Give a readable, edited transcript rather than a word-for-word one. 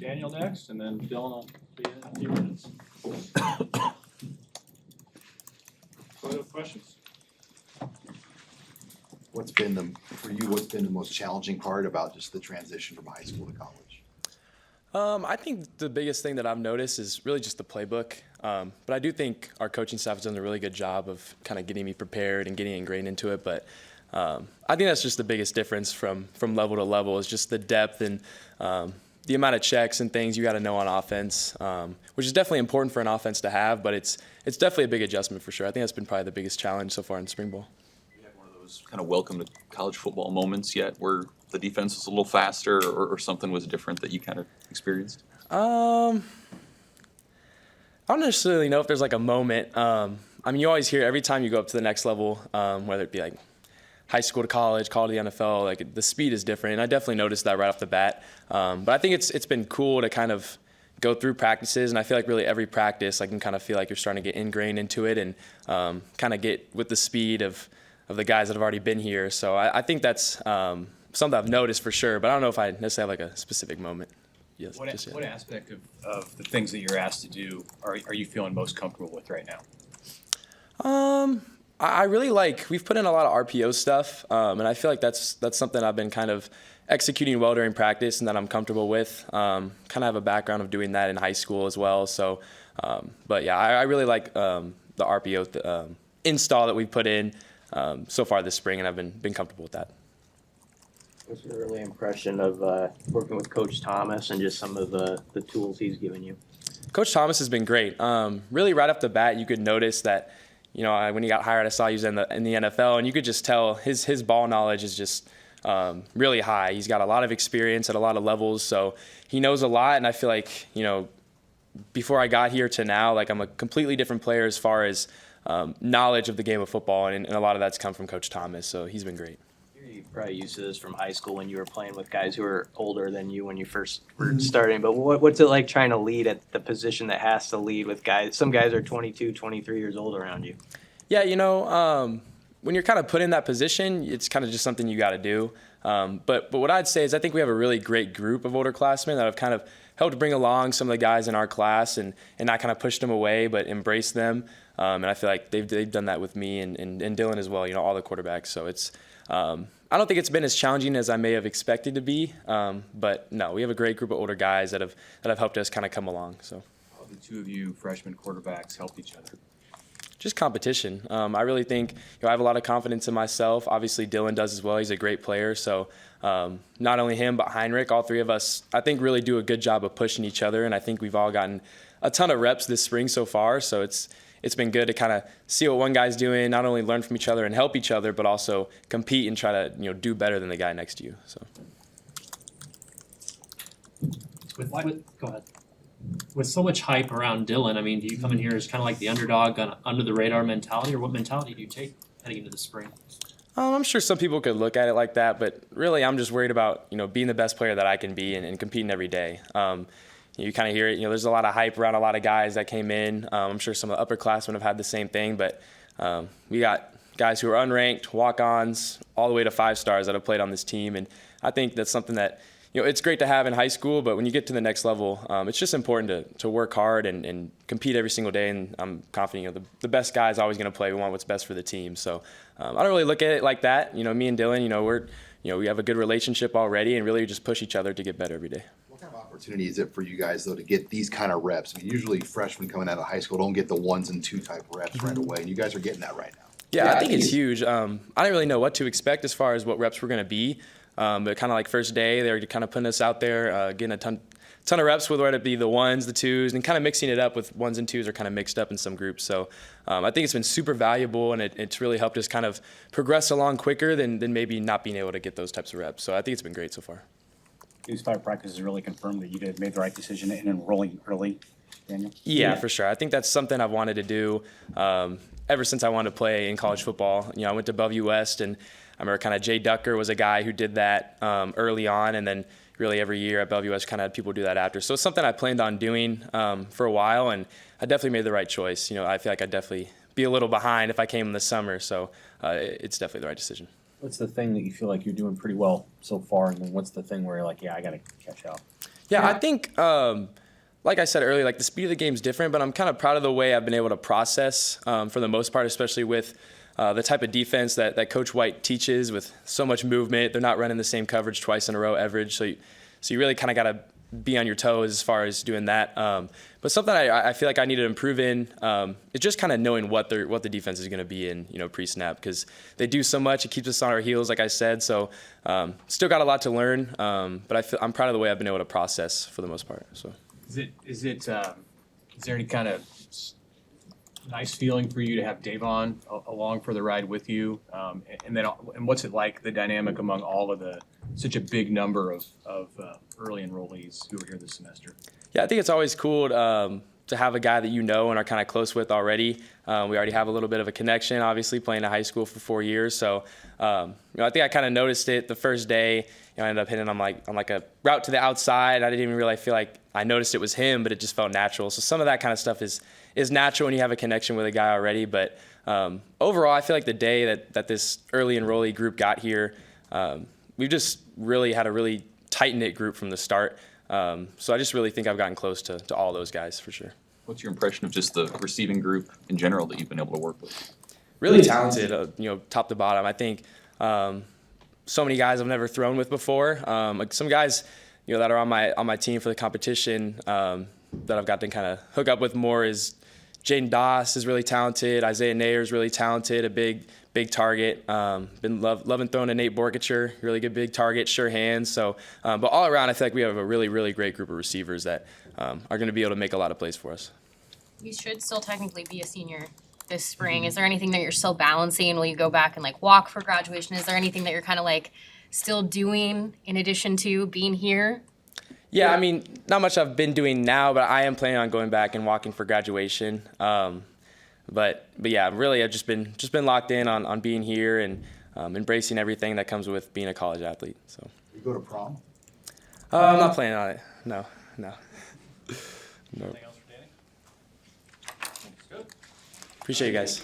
Daniel next, and then Dylan will be in a few minutes. Questions? What's been the most challenging part about just the transition from high school to college? I think the biggest thing that I've noticed is really just the playbook. But I do think our coaching staff has done a really good job of kind of getting me prepared and getting ingrained into it. But I think that's just the biggest difference from level to level is just the depth and the amount of checks and things you got to know on offense, which is definitely important for an offense to have. But it's definitely a big adjustment for sure. I think that's been probably the biggest challenge so far in spring ball. You had one of those kind of welcome to college football moments yet where the defense was a little faster or something was different that you kind of experienced? I don't necessarily know if there's like a moment. I mean, you always hear every time you go up to the next level, whether it be like high school to college, to the NFL, like the speed is different. And I definitely noticed that right off the bat. But I think it's been cool to kind of go through practices. And I feel like really every practice, I can kind of feel like you're starting to get ingrained into it and kind of get with the speed of the guys that have already been here. So I think that's something I've noticed for sure. But I don't know if I necessarily have like a specific moment. Yes, what aspect of the things that you're asked to do are you feeling most comfortable with right now? I really we've put in a lot of RPO stuff, and I feel like that's something I've been kind of executing well during practice and that I'm comfortable with. Kind of have a background of doing that in high school as well. So, but yeah, I really like the RPO install that we've put in so far this spring, and I've been comfortable with that. What's your early impression of working with Coach Thomas and just some of the tools he's given you? Coach Thomas has been great. Really, right off the bat, you could notice that, when he got hired, I saw he was in the NFL, and you could just tell his ball knowledge is just really high. He's got a lot of experience at a lot of levels, so he knows a lot. And I feel like, before I got here to now, like I'm a completely different player as far as knowledge of the game of football, and a lot of that's come from Coach Thomas. So he's been great. You're probably used to this from high school when you were playing with guys who were older than you when you first were starting. But what's it like trying to lead at the position that has to lead with guys? Some guys are 22, 23 years old around you. Yeah, when you're kind of put in that position, it's kind of just something you got to do. But what I'd say is I think we have a really great group of older classmen that have kind of helped bring along some of the guys in our class and not kind of pushed them away, but embraced them. And I feel like they've done that with me and Dylan as well, all the quarterbacks. So it's I don't think it's been as challenging as I may have expected to be, but no, we have a great group of older guys that have helped us kind of come along. So, How the two of you freshman quarterbacks help each other? Just competition. I really think I have a lot of confidence in myself. Obviously, Dylan does as well. He's a great player. So not only him, but Heinrich, all three of us, I think really do a good job of pushing each other. And I think we've all gotten a ton of reps this spring so far. So it's been good to kind of see what one guy's doing, not only learn from each other and help each other, but also compete and try to do better than the guy next to you. So. Go ahead. With so much hype around Dylan, I mean, do you come in here as kind of like the underdog, under the radar mentality, or what mentality do you take heading into the spring? I'm sure some people could look at it like that, but really I'm just worried about being the best player that I can be and competing every day. You kind of hear it, there's a lot of hype around a lot of guys that came in. I'm sure some of the upperclassmen have had the same thing, but we got guys who are unranked, walk-ons, all the way to 5 stars that have played on this team, and I think that's something that it's great to have in high school, but when you get to the next level, it's just important to work hard and compete every single day. And I'm confident, the best guy is always going to play. We want what's best for the team. So I don't really look at it like that. Me and Dylan, we have a good relationship already, and really just push each other to get better every day. What kind of opportunity is it for you guys though to get these kind of reps? I mean, usually freshmen coming out of high school don't get the 1s and 2 type reps right away, and you guys are getting that right now. Yeah, I think it's huge. I didn't really know what to expect as far as what reps were going to be. But kind of like first day, they were kind of putting us out there, getting a ton of reps with whether it be the 1s, the 2s, and kind of mixing it up with 1s and 2s are kind of mixed up in some groups. So I think it's been super valuable, and it's really helped us kind of progress along quicker than maybe not being able to get those types of reps. So I think it's been great so far. These 5 practices really confirmed that you made the right decision in enrolling early, Daniel? Yeah, for sure. I think that's something I've wanted to do ever since I wanted to play in college football. I went to Bellevue West, and I remember kind of Jay Ducker was a guy who did that early on, and then really every year at Bellevue West kind of had people do that after. So it's something I planned on doing for a while, and I definitely made the right choice. I feel like I'd definitely be a little behind if I came in the summer, so it's definitely the right decision. What's the thing that you feel like you're doing pretty well so far, and then what's the thing where you're like, yeah, I got to catch up? Yeah, I think, like I said earlier, like the speed of the game is different, but I'm kind of proud of the way I've been able to process for the most part, especially with the type of defense that Coach White teaches with so much movement. They're not running the same coverage twice in a row, average. So you really kind of got to be on your toes as far as doing that. But something I feel like I need to improve in is just kind of knowing what the defense is going to be in, pre-snap, because they do so much. It keeps us on our heels, like I said. So still got a lot to learn, but I'm proud of the way I've been able to process for the most part. So Is there any kind of nice feeling for you to have Davon along for the ride with you? And what's it like, the dynamic among all of such a big number of early enrollees who are here this semester? Yeah, I think it's always cool to have a guy that and are kind of close with already. We already have a little bit of a connection, obviously, playing at high school for 4 years. So, I think I kind of noticed it the first day. I ended up hitting him on like a route to the outside. I didn't even really feel like I noticed it was him, but it just felt natural. So some of that kind of stuff is natural when you have a connection with a guy already. But overall, I feel like the day that this early enrollee group got here, we've just really had a really tight-knit group from the start. So I just really think I've gotten close to all those guys for sure. What's your impression of just the receiving group in general that you've been able to work with? Really talented, top to bottom. I think so many guys I've never thrown with before. Like some guys, that are on my team for the competition that I've got to kind of hook up with more is Jaden Doss is really talented. Isaiah Nayer is really talented, a big target. Been loving throwing to Nate Borkacher, really good big target, sure hands. So, but all around, I feel like we have a really, really great group of receivers that are going to be able to make a lot of plays for us. You should still technically be a senior this spring. Is there anything that you're still balancing? Will you go back and walk for graduation? Is there anything that you're kind of still doing in addition to being here? Yeah, I mean, not much I've been doing now, but I am planning on going back and walking for graduation. But yeah, really, I've just been locked in on being here and embracing everything that comes with being a college athlete. So You go to prom? I'm not planning on it. No. Anything else for Danny? Looks good. Appreciate you guys.